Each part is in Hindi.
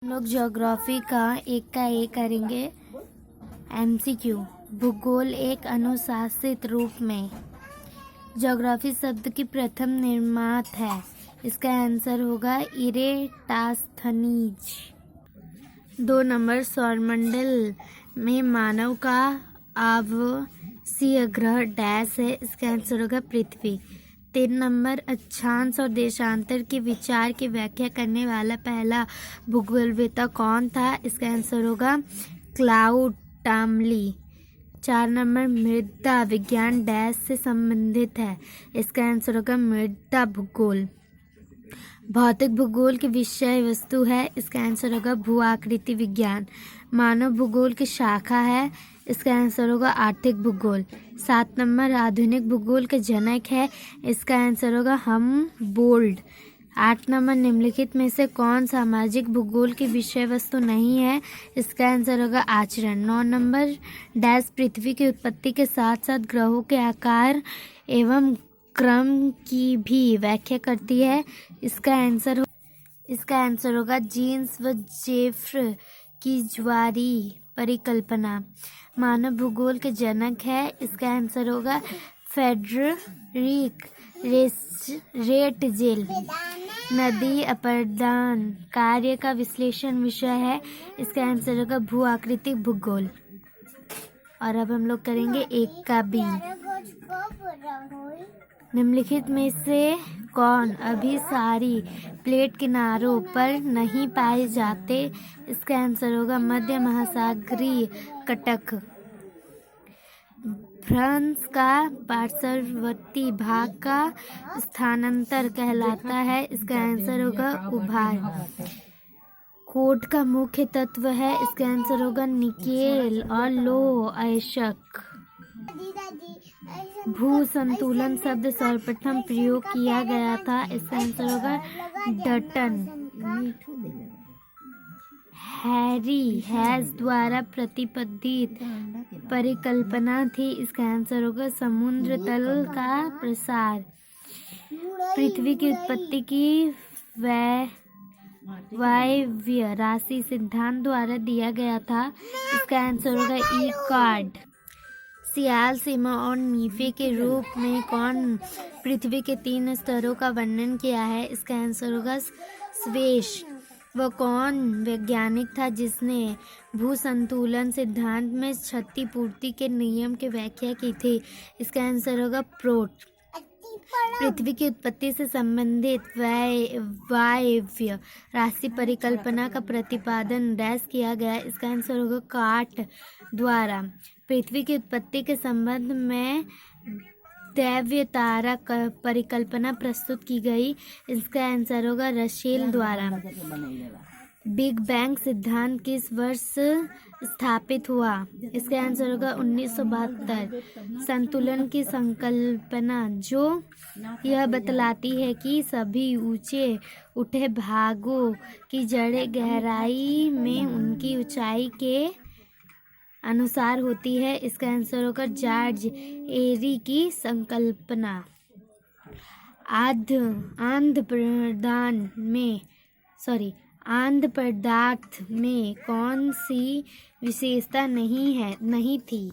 हम लोग ज्योग्राफी का एक करेंगे। एमसीक्यू। भूगोल एक अनुशासित रूप में ज्योग्राफी शब्द की प्रथम निर्मात है। इसका आंसर होगा इरेटास्थनीज। 2 नंबर, सौरमंडल में मानव का आवासीय ग्रह डैश है। इसका आंसर होगा पृथ्वी। 3 नंबर, अक्षांश और देशांतर के विचार की व्याख्या करने वाला पहला भूगोलवेत्ता कौन था? इसका आंसर होगा क्लाउड टॉमली। 4 नंबर, मृदा विज्ञान डैश से संबंधित है। इसका आंसर होगा मृदा भूगोल। भौतिक भूगोल की विषय वस्तु है। इसका आंसर होगा भू आकृति विज्ञान। मानव भूगोल की शाखा है। इसका आंसर होगा आर्थिक भूगोल। 7 नंबर, आधुनिक भूगोल के जनक है। इसका आंसर होगा हमबोल्ट। 8 नंबर, निम्नलिखित में से कौन सामाजिक भूगोल की विषय वस्तु नहीं है? इसका आंसर होगा आचरण। 9 नंबर, डैश पृथ्वी की उत्पत्ति के साथ साथ ग्रहों के आकार एवं क्रम की भी व्याख्या करती है। इसका आंसर होगा जीन्स व जेफ्र की ज्वारी परिकल्पना। मानव भूगोल के जनक है। इसका आंसर होगा फेडरिक रेटजेल। नदी अपरदन कार्य का विश्लेषण विषय है। इसका आंसर होगा भू आकृतिक भूगोल। और अब हम लोग करेंगे एक का बी। निम्नलिखित में से कौन अभिसारी प्लेट किनारों पर नहीं पाए जाते? इसका आंसर होगा मध्य महासागरीय कटक। भ्रंश का पार्श्ववर्ती भाग का स्थानांतर कहलाता है। इसका आंसर होगा उभार। कोड का मुख्य तत्व है। इसका आंसर होगा निकेल और लौह अयस्क। भू संतुलन शब्द सर्वप्रथम प्रयोग किया गया था। इसका आंसर होगा डटन। हैरी हैस द्वारा प्रतिपादित परिकल्पना थी। इसका आंसर होगा समुद्र तल का प्रसार। पृथ्वी की उत्पत्ति की वायव्य राशि सिद्धांत द्वारा दिया गया था। इसका आंसर होगा ई कार्ड। सियाल, सीमा और नीफे के रूप में कौन पृथ्वी के 3 स्तरों का वर्णन किया है? इसका आंसर होगा स्वेश। वह कौन वैज्ञानिक था जिसने भू संतुलन सिद्धांत में क्षतिपूर्ति के नियम की व्याख्या की थी? इसका आंसर होगा प्रोट। पृथ्वी की उत्पत्ति से संबंधित वायव्य राशि परिकल्पना का प्रतिपादन डैश किया गया। इसका आंसर होगा काट द्वारा। पृथ्वी की उत्पत्ति के संबंध में दैव्य तारा परिकल्पना प्रस्तुत की गई। इसका आंसर होगा रसेल द्वारा। बिग बैंग सिद्धांत किस वर्ष स्थापित हुआ? इसका आंसर होगा 1972। संतुलन की संकल्पना जो यह बतलाती है कि सभी ऊंचे उठे भागों की जड़ें गहराई में उनकी ऊंचाई के अनुसार होती है। इसका आंसर होगा जॉर्ज एरी की संकल्पना। आंध्र पदार्थ में कौन सी विशेषता नहीं थी?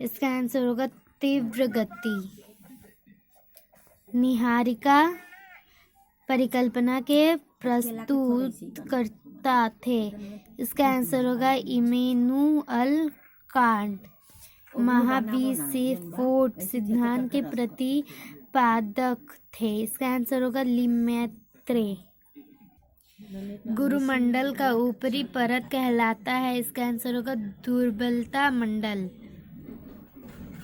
इसका आंसर होगा तीव्र गति। निहारिका परिकल्पना के प्रस्तुतकर्ता थे। इसका आंसर होगा इमैनुअल कांट। महाबिसेफोर्ड सिद्धांत के प्रतिपादक थे। इसका आंसर होगा लिमेत्रे। गुरुमंडल का ऊपरी परत कहलाता है। इसका आंसर होगा दुर्बलता मंडल।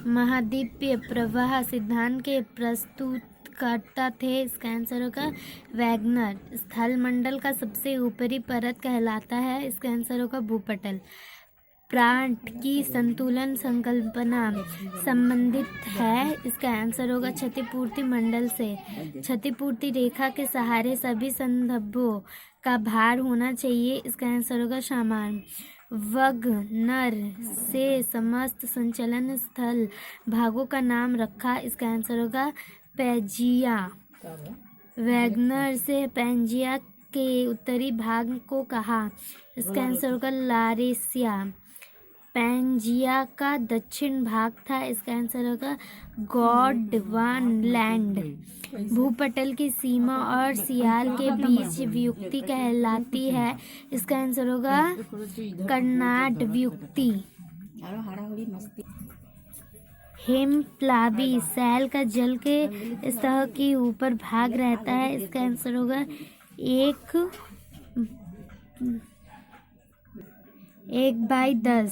महाद्वीपीय प्रवाह सिद्धांत के प्रस्तुतकर्ता थे। इसका आंसर होगा वैगनर। स्थल मंडल का सबसे ऊपरी परत कहलाता है। इसका आंसर होगा भूपटल। प्रांट की संतुलन संकल्पना संबंधित है। इसका आंसर होगा क्षतिपूर्ति मंडल से। क्षतिपूर्ति रेखा के सहारे सभी संदर्भों का भार होना चाहिए। इसका आंसर होगा समान। वगनर से समस्त संचलन स्थल भागों का नाम रखा। इसका आंसर होगा पैंजिया। वैगनर से पैंजिया के उत्तरी भाग को कहा? इसका आंसर होगा लारेशिया। पैंजिया का दक्षिण भाग था। इसका आंसर होगा गॉडवानलैंड। भूपटल की सीमा और सियाल के बीच व्युत्पत्ति कहलाती है। इसका आंसर होगा कर्नाट व्युत्पत्ति। हिमप्लावी सैल का जल के सतह के ऊपर भाग रहता है। इसका आंसर होगा 1/10।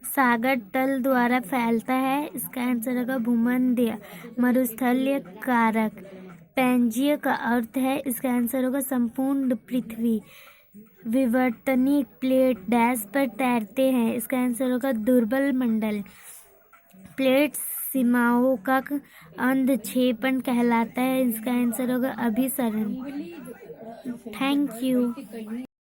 सागर तल द्वारा फैलता है। इसका आंसर होगा भूमध्य मरुस्थलीय कारक। पैंजिया का अर्थ है। इसका आंसर होगा संपूर्ण पृथ्वी। विवर्तनिक प्लेट डैश पर तैरते हैं। इसका आंसर होगा दुर्बल मंडल। प्लेट सीमाओं का अंधक्षेपण कहलाता है। इसका आंसर होगा अभिसरण। Thank you.